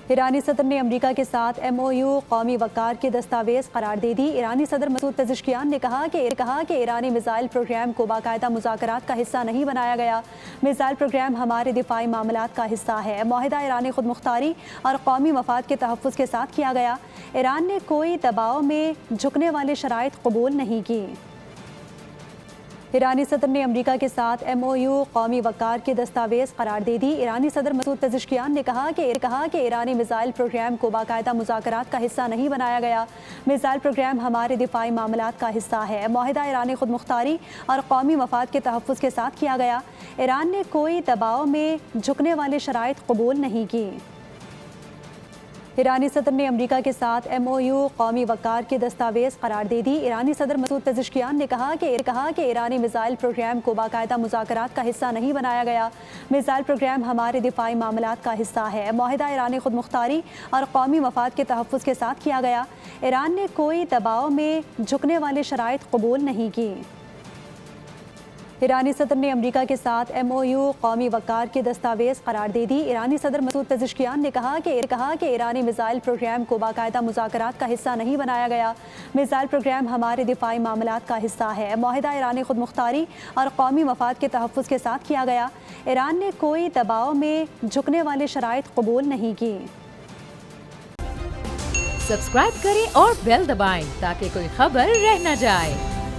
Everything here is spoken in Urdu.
ایرانی صدر نے امریکہ کے ساتھ MOU قومی وقار کی دستاویز قرار دے دی۔ ایرانی صدر مسعود پزشکیان نے کہا کہ ایرانی میزائل پروگرام کو باقاعدہ مذاکرات کا حصہ نہیں بنایا گیا۔ میزائل پروگرام ہمارے دفاعی معاملات کا حصہ ہے۔ معاہدہ ایرانی خود مختاری اور قومی مفاد کے تحفظ کے ساتھ کیا گیا۔ ایران نے کوئی دباؤ میں جھکنے والے شرائط قبول نہیں کی۔ ایرانی صدر نے امریکہ کے ساتھ MOU قومی وقار کی دستاویز قرار دے دی۔ ایرانی صدر مسعود پزشکیان نے کہا کہ ایرانی میزائل پروگرام کو باقاعدہ مذاکرات کا حصہ نہیں بنایا گیا۔ میزائل پروگرام ہمارے دفاعی معاملات کا حصہ ہے۔ معاہدہ ایرانی خود مختاری اور قومی مفاد کے تحفظ کے ساتھ کیا گیا۔ ایران نے کوئی دباؤ میں جھکنے والے شرائط قبول نہیں کی۔ ایرانی صدر نے امریکہ کے ساتھ MOU قومی وقار کی دستاویز قرار دے دی۔ ایرانی صدر مسعود پزشکیان نے کہا کہ ایرانی میزائل پروگرام کو باقاعدہ مذاکرات کا حصہ نہیں بنایا گیا۔ میزائل پروگرام ہمارے دفاعی معاملات کا حصہ ہے۔ معاہدہ ایرانی خود مختاری اور قومی مفاد کے تحفظ کے ساتھ کیا گیا۔ ایران نے کوئی دباؤ میں جھکنے والے شرائط قبول نہیں کی۔ ایرانی صدر نے امریکہ کے ساتھ MOU قومی وقار کی دستاویز قرار دے دی۔ ایرانی صدر مسعود پزشکیان نے کہا کہ ایرانی میزائل پروگرام کو باقاعدہ مذاکرات کا حصہ نہیں بنایا گیا۔ میزائل پروگرام ہمارے دفاعی معاملات کا حصہ ہے۔ معاہدہ ایرانی خود مختاری اور قومی مفاد کے تحفظ کے ساتھ کیا گیا۔ ایران نے کوئی دباؤ میں جھکنے والے شرائط قبول نہیں کی۔ سبسکرائب کریں اور بیل دبائیں تاکہ کوئی خبر رہ نہ جائے۔